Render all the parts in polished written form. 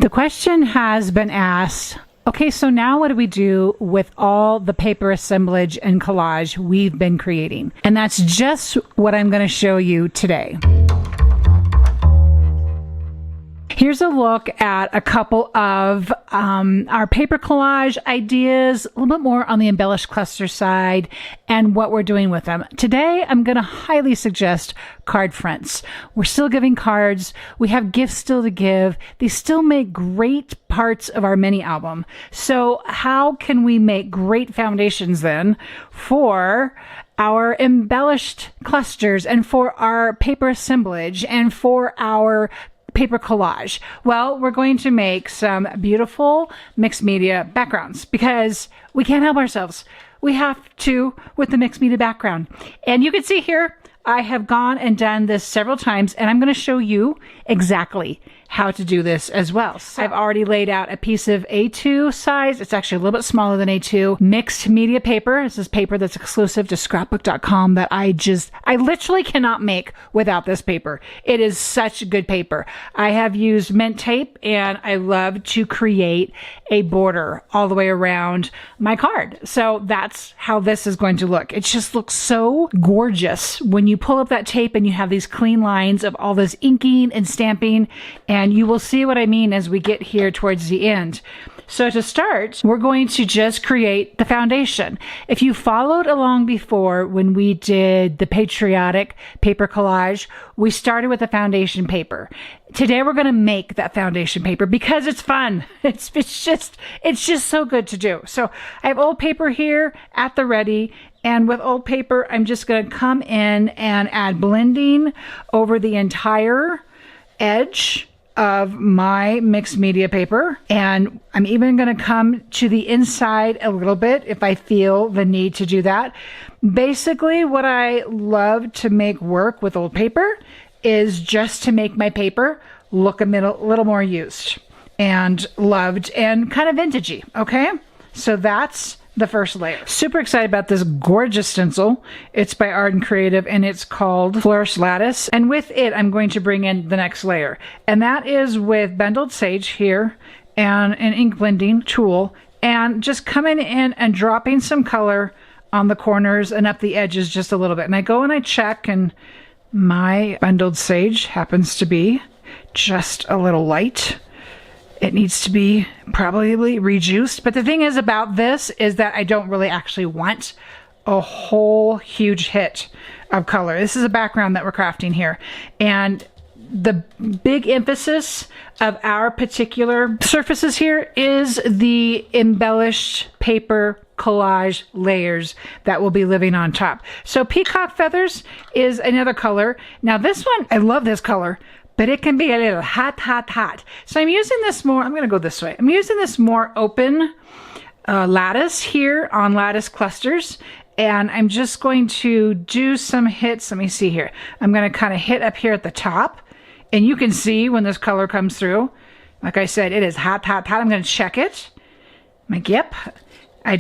The question has been asked, okay, so now what do we do with all the paper assemblage and collage we've been creating? And that's just what I'm going to show you today. Here's a look at a couple of our paper collage ideas, a little bit more on the embellished cluster side, and what we're doing with them. Today, I'm going to highly suggest card fronts. We're still giving cards. We have gifts still to give. They still make great parts of our mini album. So how can we make great foundations then for our embellished clusters and for our paper assemblage and for our paper collage? Well, we're going to make some beautiful mixed media backgrounds because we can't help ourselves. We have to with the mixed media background. And you can see here, I have gone and done this several times, and I'm going to show you exactly how to do this as well. So I've already laid out a piece of A2 size. It's actually a little bit smaller than A2 mixed media paper. This is paper that's exclusive to ScrapbookCom that I literally cannot make without this paper. It is such good paper. I have used mint tape, and I love to create a border all the way around my card. So that's how this is going to look. It just looks so gorgeous when you pull up that tape and you have these clean lines of all this inking and stamping, and you will see what I mean as we get here towards the end. So to start, we're going to just create the foundation. If you followed along before when we did the patriotic paper collage, we started with the foundation paper. Today we're going to make that foundation paper because it's fun. It's just so good to do. So I have old paper here at the ready, and with old paper, I'm just going to come in and add blending over the entire edge of my mixed media paper. And I'm even going to come to the inside a little bit if I feel the need to do that. Basically, what I love to make work with old paper is just to make my paper look a little more used and loved and kind of vintagey. Okay, so that's the first layer. Super excited about this gorgeous stencil. It's by Art and Creative, and it's called Flourish Lattice. And with it, I'm going to bring in the next layer. And that is with bundled sage here and an ink blending tool, and just coming in and dropping some color on the corners and up the edges just a little bit. And I go and I check, and my bundled sage happens to be just a little light. It needs to be probably rejuiced. But the thing is about this is that I don't really actually want a whole huge hit of color. This is a background that we're crafting here. And the big emphasis of our particular surfaces here is the embellished paper collage layers that will be living on top. So peacock feathers is another color. Now this one, I love this color, but it can be a little hot. So I'm using this more, I'm going to go this way. I'm using this more open lattice here on lattice clusters. And I'm just going to do some hits. Let me see here. I'm going to kind of hit up here at the top. And you can see when this color comes through. Like I said, it is hot. I'm going to check it. I'm like, yep. I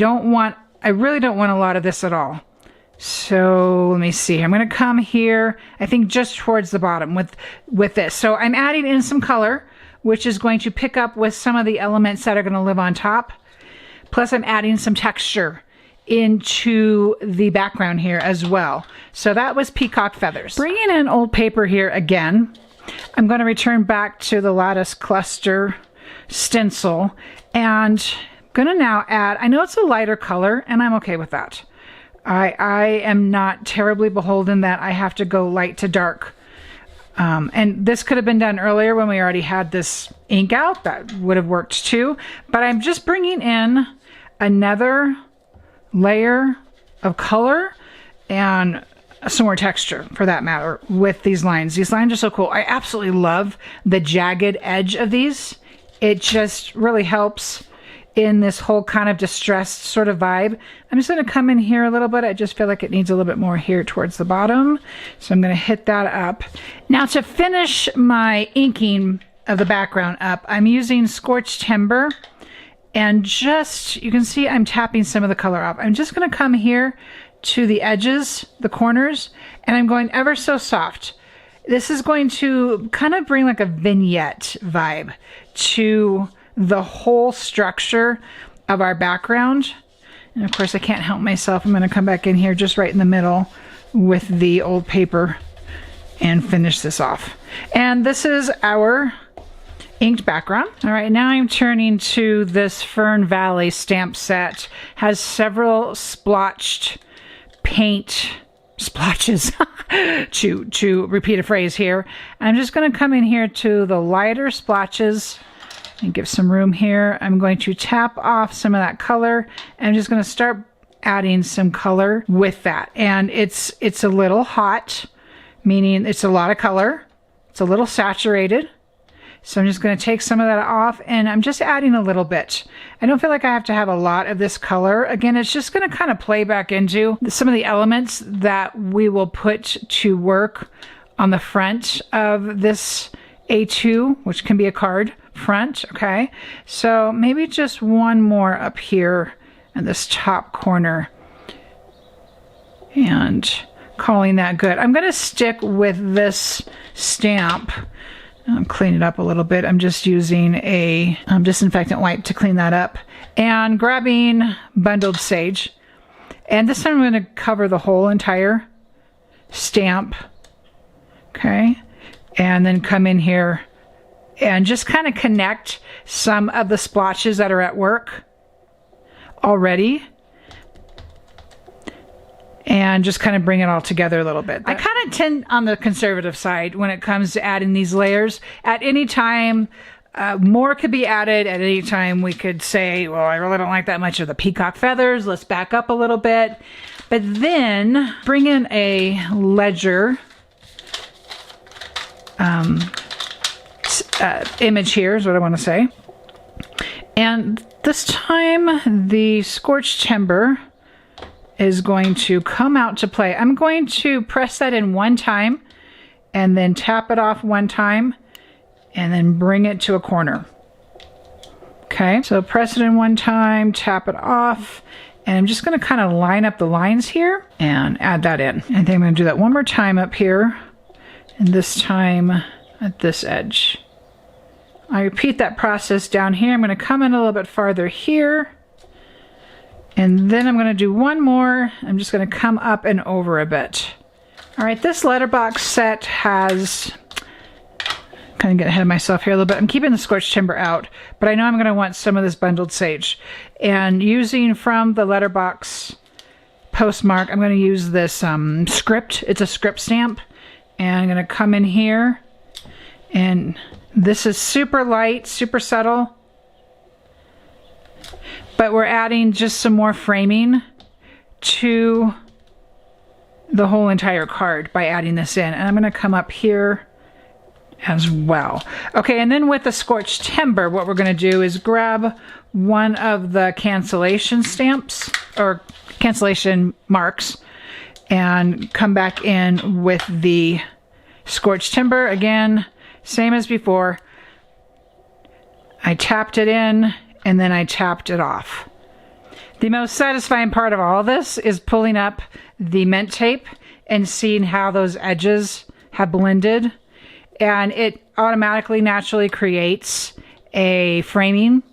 really don't want a lot of this at all. So let me see. I'm going to come here, I think just towards the bottom with this. So I'm adding in some color, which is going to pick up with some of the elements that are going to live on top. Plus I'm adding some texture into the background here as well. So that was peacock feathers. Bringing in old paper here again, I'm going to return back to the lattice cluster stencil, and I'm going to now add, I know it's a lighter color and I'm okay with that. I am not terribly beholden that I have to go light to dark. And this could have been done earlier when we already had this ink out. That would have worked too. But I'm just bringing in another layer of color and some more texture for that matter with these lines. These lines are so cool. I absolutely love the jagged edge of these. It just really helps in this whole kind of distressed sort of vibe. I'm just going to come in here a little bit. I just feel like it needs a little bit more here towards the bottom. So I'm going to hit that up. Now to finish my inking of the background up, I'm using Scorched Timber, and just, you can see I'm tapping some of the color up. I'm just going to come here to the edges, the corners, and I'm going ever so soft. This is going to kind of bring like a vignette vibe to the whole structure of our background. And of course I can't help myself. I'm going to come back in here just right in the middle with the old paper and finish this off. And this is our inked background. All right, now I'm turning to this Fern Valley stamp set. Has several splotched paint splotches to repeat a phrase here. I'm just going to come in here to the lighter splotches and give some room here. I'm going to tap off some of that color. I'm just going to start adding some color with that. And it's a little hot, meaning it's a lot of color. It's a little saturated. So I'm just going to take some of that off, and I'm just adding a little bit. I don't feel like I have to have a lot of this color. Again, it's just going to kind of play back into some of the elements that we will put to work on the front of this A2, which can be a card front, okay? So maybe just one more up here in this top corner, and calling that good. I'm going to stick with this stamp. Clean it up a little bit. I'm just using a disinfectant wipe to clean that up, and grabbing bundled sage. And this time I'm going to cover the whole entire stamp. Okay. And then come in here and just kind of connect some of the splotches that are at work already. And just kind of bring it all together a little bit. I kind of tend on the conservative side when it comes to adding these layers. At any time, more could be added. At any time, we could say, well, I really don't like that much of the peacock feathers. Let's back up a little bit. But then bring in a ledger image here is what I want to say. And this time, the scorched timber is going to come out to play. I'm going to press that in one time and then tap it off one time and then bring it to a corner. Okay, so press it in one time, tap it off, and I'm just going to kind of line up the lines here and add that in. And then I'm going to do that one more time up here, and this time at this edge. I repeat that process down here. I'm going to come in a little bit farther here. And then I'm going to do one more. I'm just going to come up and over a bit. All right, this letterbox set has, kind of get ahead of myself here a little bit. I'm keeping the scorched timber out, but I know I'm going to want some of this bundled sage. And using from the letterbox postmark, I'm going to use this script. It's a script stamp. And I'm going to come in here. And this is super light, super subtle. But we're adding just some more framing to the whole entire card by adding this in. And I'm going to come up here as well. Okay, and then with the scorched timber, what we're going to do is grab one of the cancellation stamps or cancellation marks and come back in with the scorched timber. Again, same as before. I tapped it in and then I tapped it off. The most satisfying part of all this is pulling up the mint tape and seeing how those edges have blended. And it automatically, naturally creates a framing,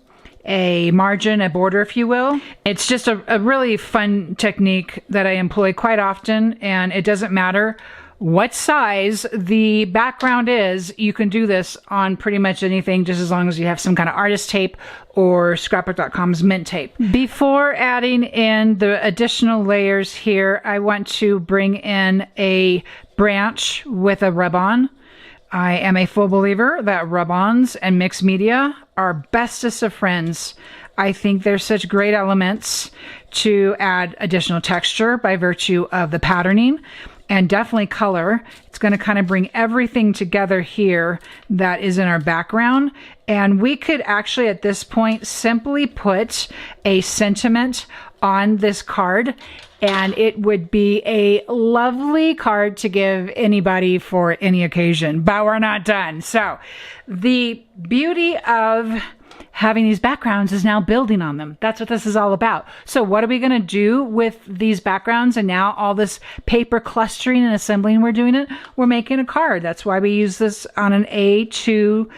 a margin, a border, if you will. It's just a really fun technique that I employ quite often, and it doesn't matter what size the background is. You can do this on pretty much anything, just as long as you have some kind of artist tape or Scrapbook.com's mint tape. Before adding in the additional layers here, I want to bring in a branch with a rub-on. I am a full believer that rub-ons and mixed media are bestest of friends. I think they're such great elements to add additional texture by virtue of the patterning and definitely color. It's going to kind of bring everything together here that is in our background. And we could actually at this point simply put a sentiment on this card, and it would be a lovely card to give anybody for any occasion. But we're not done. So the beauty of having these backgrounds is now building on them. That's what this is all about. So what are we going to do with these backgrounds and now all this paper clustering and assembling we're doing it? We're making a card. That's why we use this on an A2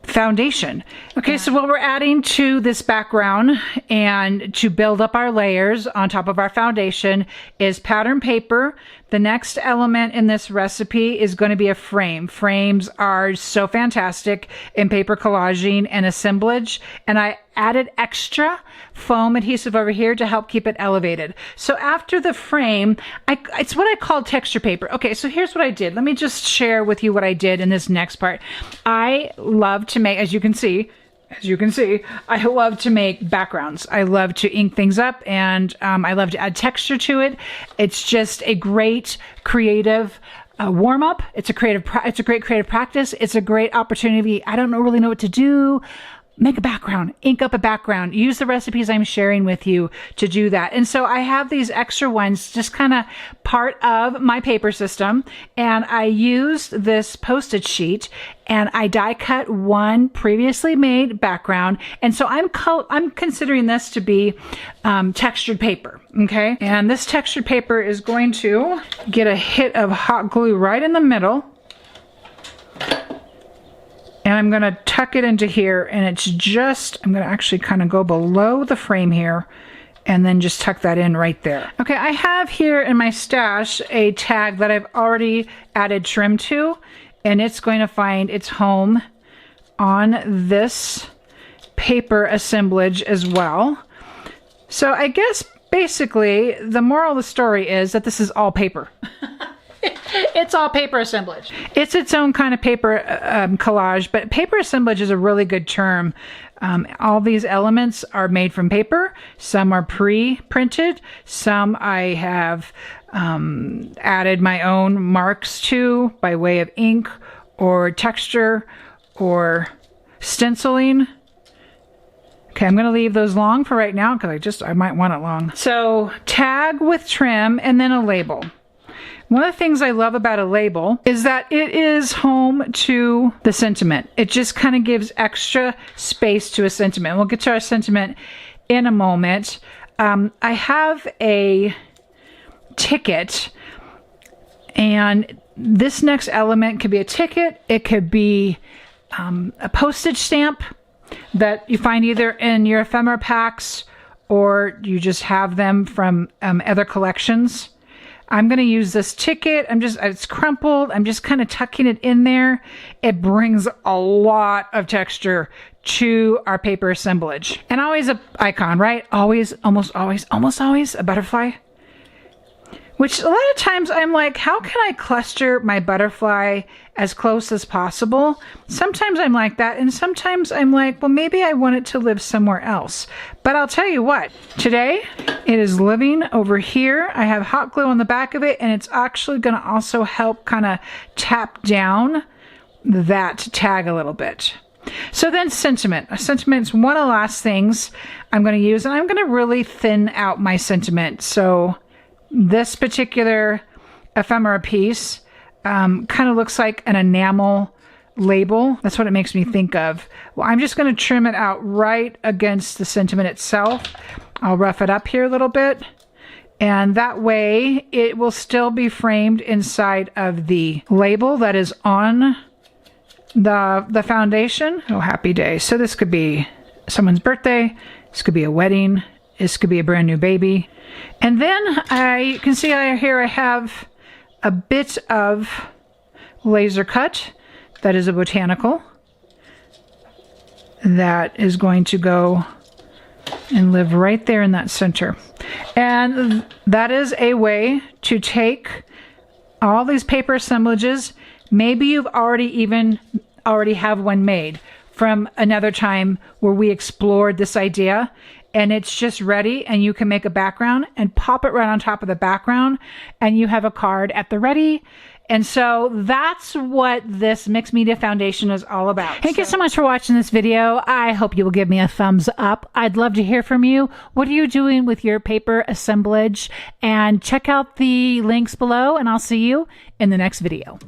foundation. Okay, so what we're adding to this background and to build up our layers on top of our foundation is pattern paper. The next element in this recipe is going to be a frame. Frames are so fantastic in paper collaging and assemblage, and I added extra foam adhesive over here to help keep it elevated. So after the frame, it's what I call texture paper. Okay, so here's what I did. Let me just share with you what I did in this next part. I love to make, as you can see, I love to make backgrounds. I love to ink things up, and I love to add texture to it. It's just a great creative warm up. It's a great creative practice. It's a great opportunity. I don't really know what to do. Make a background, ink up a background, use the recipes I'm sharing with you to do that. And so I have these extra ones, just kind of part of my paper system. And I used this postage sheet and I die cut one previously made background. And so I'm considering this to be textured paper. Okay. And this textured paper is going to get a hit of hot glue right in the middle. And I'm going to tuck it into here, and I'm going to actually kind of go below the frame here and then just tuck that in right there. Okay, I have here in my stash a tag that I've already added trim to, and it's going to find its home on this paper assemblage as well. So I guess basically the moral of the story is that this is all paper. It's all paper assemblage. It's its own kind of paper collage, but paper assemblage is a really good term. All these elements are made from paper. Some are pre-printed. Some I have added my own marks to by way of ink or texture or stenciling. Okay, I'm going to leave those long for right now because I might want it long. So tag with trim and then a label. One of the things I love about a label is that it is home to the sentiment. It just kind of gives extra space to a sentiment. We'll get to our sentiment in a moment. I have a ticket, and this next element could be a ticket. It could be a postage stamp that you find either in your ephemera packs or you just have them from other collections. I'm going to use this ticket. It's crumpled. I'm just kind of tucking it in there. It brings a lot of texture to our paper assemblage. And always an icon, right? Always, almost always a butterfly. Which a lot of times I'm like, how can I cluster my butterfly as close as possible? Sometimes I'm like that, and sometimes I'm like, well, maybe I want it to live somewhere else. But I'll tell you what, today it is living over here. I have hot glue on the back of it, and it's actually going to also help kind of tap down that tag a little bit. So then sentiment. A sentiment is one of the last things I'm going to use, and I'm going to really thin out my sentiment. So this particular ephemera piece kind of looks like an enamel label. That's what it makes me think of. Well, I'm just going to trim it out right against the sentiment itself. I'll rough it up here a little bit, and that way it will still be framed inside of the label that is on the foundation. Oh, happy day. So this could be someone's birthday. This could be a wedding. This could be a brand new baby. And then you can see here I have a bit of laser cut that is a botanical that is going to go and live right there in that center. And that is a way to take all these paper assemblages. Maybe you've already have one made from another time where we explored this idea, and it's just ready, and you can make a background and pop it right on top of the background, and you have a card at the ready. And so that's what this mixed media foundation is all about. Thank you so much for watching this video. I hope you will give me a thumbs up. I'd love to hear from you. What are you doing with your paper assemblage? And check out the links below, and I'll see you in the next video.